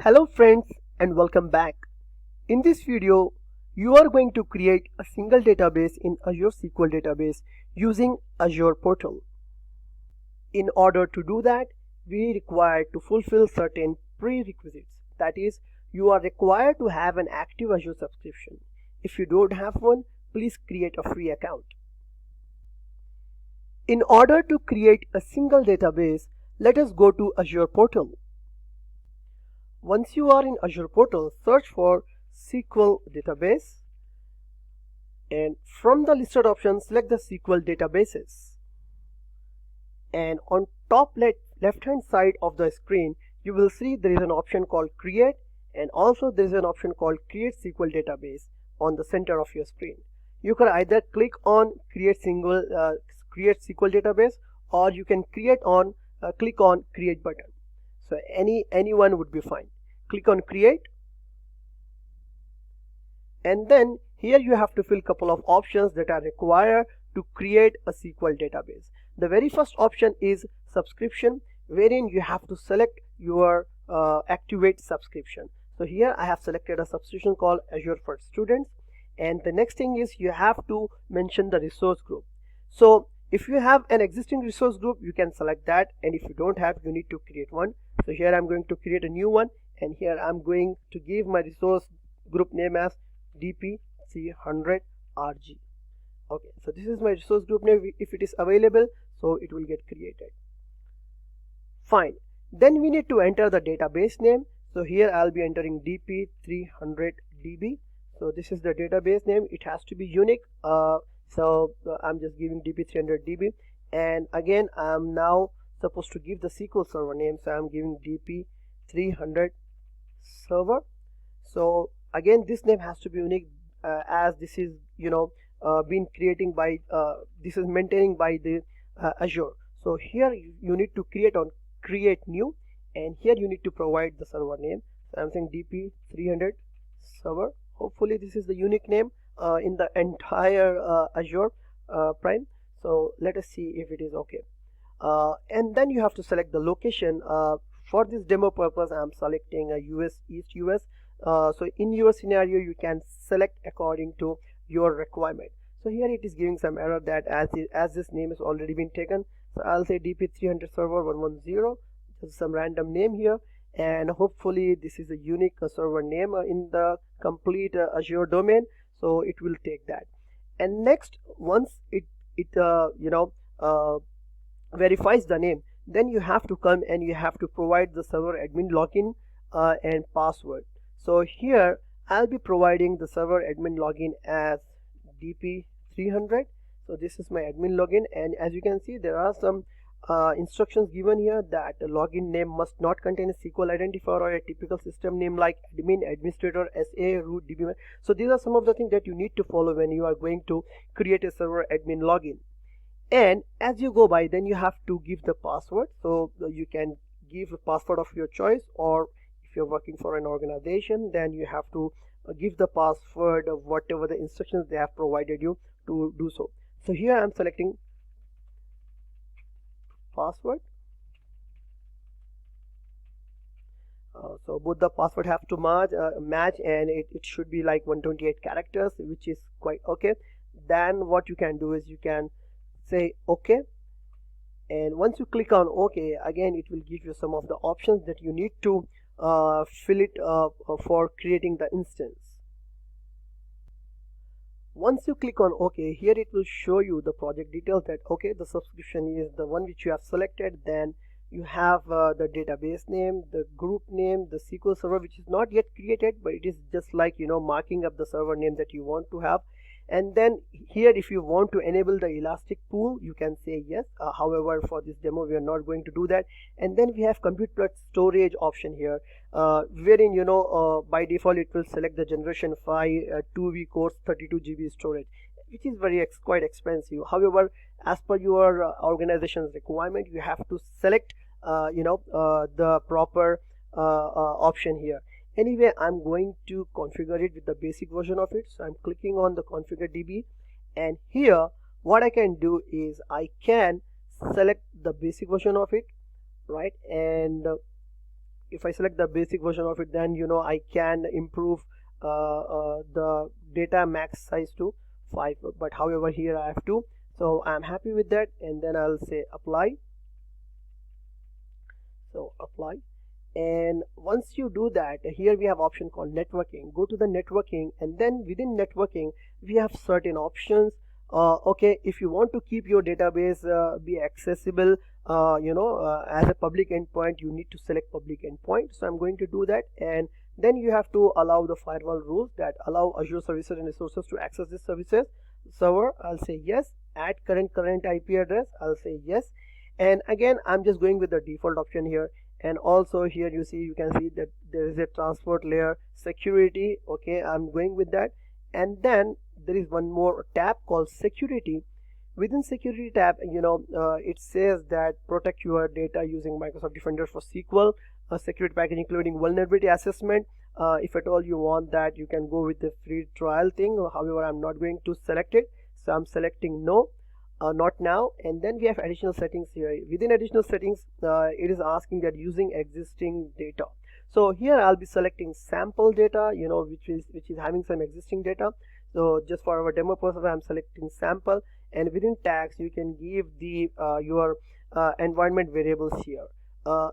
Hello friends and welcome back. In this video, you are going to create a single database in Azure SQL database using Azure portal. In order to do that, we require to fulfill certain prerequisites. That is, you are required to have an active Azure subscription. If you don't have one, please create a free account. In order to create a single database, let us go to Azure portal. Once you are in Azure portal, search for SQL database, and from the listed options select the SQL databases, and on top left hand side of the screen you will see there is an option called create, and also there is an option called create SQL database on the center of your screen. You can either click on create SQL database, or you can click on create button. So anyone would be fine. Click on create, and then here you have to fill a couple of options that are required to create a SQL database. The very first option is subscription, wherein you have to select your activate subscription. So here I have selected a subscription called Azure for Students, and the next thing is you have to mention the resource group. So if you have an existing resource group, you can select that, and if you don't have, you need to create one. So here I'm going to create a new one, and here I'm going to give my resource group name as DP300RG. Okay, so this is my resource group name. If it is available, so it will get created. Fine. Then we need to enter the database name. So here I'll be entering DP300DB. So this is the database name. It has to be unique. I'm just giving DP300DB, and again I'm now supposed to give the SQL server name, so I'm giving DP300 server. So again this name has to be unique, as this is been creating by this is maintaining by the Azure. So here you need to create new, and here you need to provide the server name. So I'm saying DP300 server. Hopefully this is the unique name in the entire Azure Prime. So let us see if it is okay. And then you have to select the location. For this demo purpose, I'm selecting a US, East US. So in your scenario, you can select according to your requirement. So here it is giving some error that as this name has already been taken. So I'll say DP300 server 110. Just some random name here, and hopefully this is a unique server name in the complete Azure domain. So it will take that. And next, once it verifies the name, then you have to come and you have to provide the server admin login and password. So here I'll be providing the server admin login as DP300. So this is my admin login, and as you can see there are some instructions given here that the login name must not contain a SQL identifier or a typical system name like admin, administrator, SA, root, DB. So these are some of the things that you need to follow when you are going to create a server admin login. And as you go by, then you have to give the password. So you can give a password of your choice, or if you're working for an organization, then you have to give the password of whatever the instructions they have provided you to do so. So here I'm selecting password. So both the password have to match, and it should be like 128 characters, which is quite okay. Then what you can do is you can say OK, and once you click on OK, again it will give you some of the options that you need to fill it for creating the instance. Once you click on OK, here it will show you the project details that okay, the subscription is the one which you have selected. Then you have the database name, the group name, the SQL server, which is not yet created, but it is just like marking up the server name that you want to have. And then here if you want to enable the elastic pool, you can say yes. However, for this demo we are not going to do that. And then we have compute plus storage option here, wherein by default it will select the generation 5 2V cores 32 GB storage, which is quite expensive. However, as per your organization's requirement, you have to select the proper option here. Anyway, I'm going to configure it with the basic version of it. So I'm clicking on the configure DB, and here what I can do is I can select the basic version of it, right? And if I select the basic version of it, then I can improve the data max size to 5, but however here I have 2, so I'm happy with that, and then I'll say apply. So apply, and once you do that, here we have option called networking. Go to the networking, and then within networking we have certain options. Okay, if you want to keep your database be accessible as a public endpoint, you need to select public endpoint. So I'm going to do that, and then you have to allow the firewall rules that allow Azure services and resources to access this services server. I'll say yes. Add current IP address, I'll say yes, and again I'm just going with the default option here. And also here you can see that there is a transport layer security. Okay, I'm going with that, and then there is one more tab called security. Within security tab, it says that protect your data using Microsoft Defender for SQL, a security package including vulnerability assessment. If at all you want that, you can go with the free trial thing. However, I'm not going to select it, so I'm selecting no. Not now. And then we have additional settings here. Within additional settings, it is asking that using existing data. So here I'll be selecting sample data, which is having some existing data. So just for our demo purpose, I'm selecting sample, and within tags you can give the your environment variables here.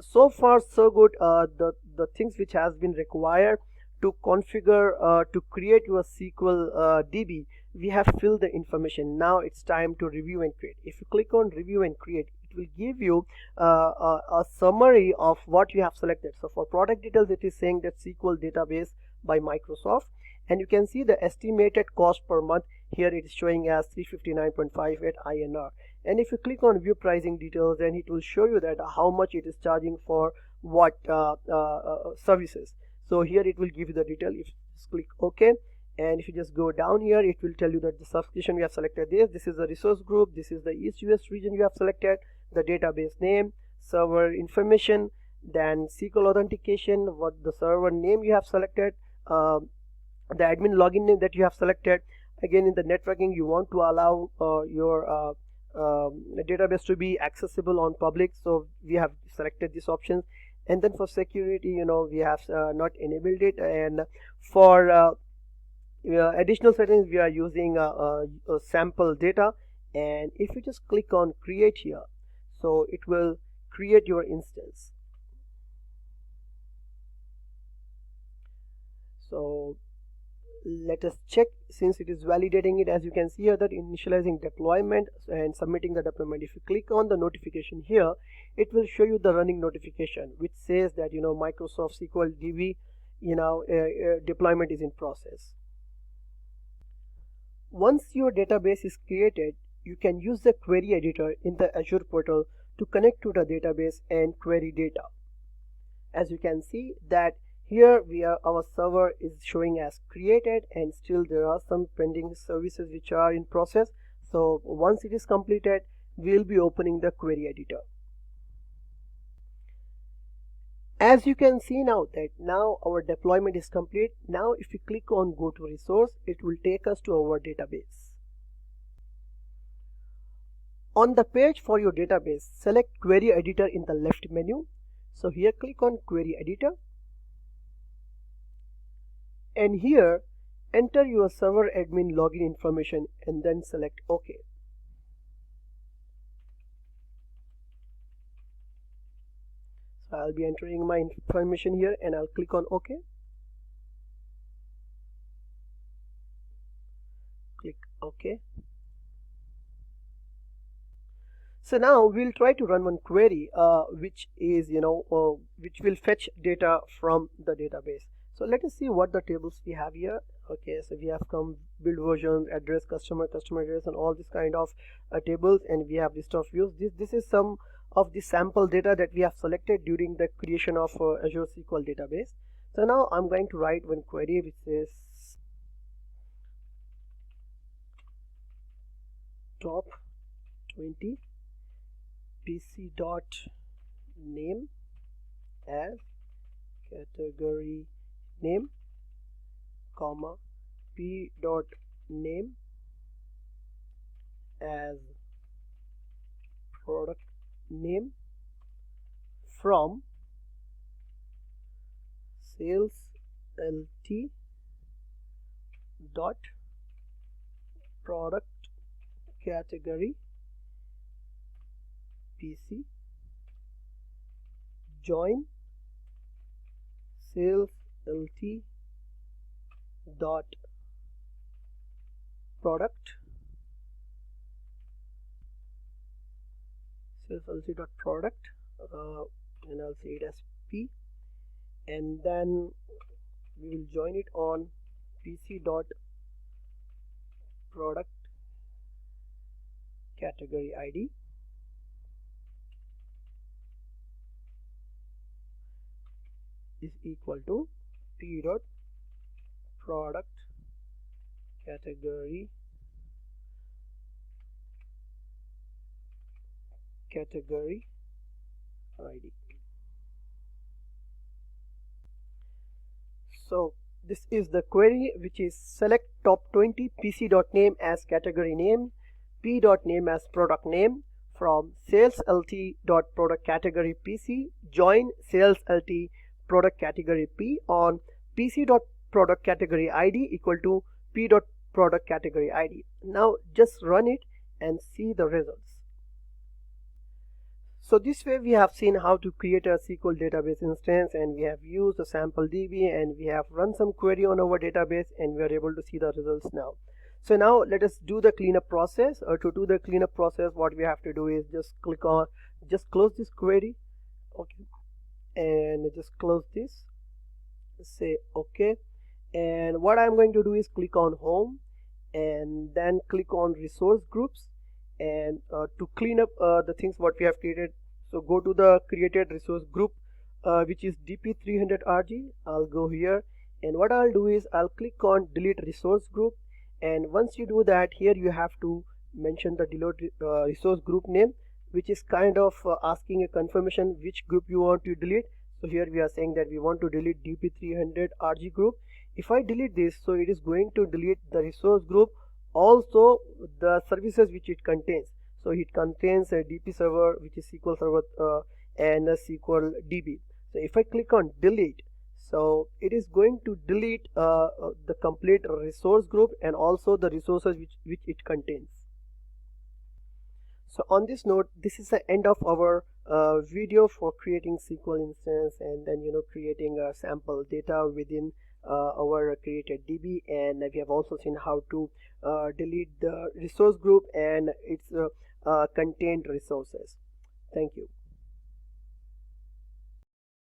So far so good. The things which has been required to configure to create your SQL DB, we have filled the information. Now it's time to review and create. If you click on review and create, it will give you a summary of what you have selected. So for product details, it is saying that SQL database by Microsoft, and you can see the estimated cost per month. Here it is showing as 359.58 INR. And if you click on view pricing details, then it will show you that how much it is charging for what services. So here it will give you the detail. If you just click OK, and if you just go down here, it will tell you that the subscription we have selected this is the resource group, this is the East US region you have selected, the database name, server information, then SQL authentication, what the server name you have selected, the admin login name that you have selected. Again, in the networking, you want to allow your database to be accessible on public, so we have selected these options. And then for security, we have not enabled it, and for additional settings we are using a sample data. And if you just click on create here, so it will create your instance. So let us check, since it is validating it. As you can see here, that initializing deployment and submitting the deployment. If you click on the notification here, it will show you the running notification which says that Microsoft SQL DB deployment is in process. Once your database is created, you can use the query editor in the Azure portal to connect to the database and query data. As you can see that here our server is showing as created, and still there are some pending services which are in process. So once it is completed, we'll be opening the query editor. As you can see now that now our deployment is complete. Now if you click on go to resource, it will take us to our database. On the page for your database, select query editor in the left menu. So here click on query editor, and here enter your server admin login information and then select OK. So I'll be entering my information here, and I'll click on OK. Click OK. So now we'll try to run one query which is which will fetch data from the database. So let us see what the tables we have here. Okay, so we have come build versions, address, customer address, and all this kind of tables, and we have list of views. This is some of the sample data that we have selected during the creation of Azure SQL database. So now I'm going to write one query which says top 20 PC dot name as category name, comma P dot name as product name from sales lt dot product category PC join sales lt dot product sales lt dot product and I'll say it as P, and then we will join it on PC dot product category ID is equal to P dot product category ID. So this is the query, which is select top 20 PC.name as category name, P.name as product name from sales lt dot product category PC join sales lt product category P on PC dot product category ID equal to P dot product category ID. Now just run it and see the results. So this way we have seen how to create a SQL database instance, and we have used a sample DB, and we have run some query on our database, and we are able to see the results now. So now let us do the cleanup process. To do the cleanup process, what we have to do is just close this query, okay, and just close this, say okay, and what I'm going to do is click on home and then click on resource groups, and to clean up the things what we have created, so go to the created resource group which is dp300rg. I'll go here, and what I'll do is I'll click on delete resource group, and once you do that, here you have to mention the delete resource group name, which is kind of asking a confirmation which group you want to delete. So here we are saying that we want to delete dp300rg group. If I delete this, so it is going to delete the resource group, also the services which it contains. So it contains a DP server, which is SQL server, and a SQL DB. So if I click on delete, so it is going to delete the complete resource group and also the resources which it contains. So on this note, this is the end of our video for creating SQL instance, and then creating a sample data within our created DB, and we have also seen how to delete the resource group and its contained resources. Thank you.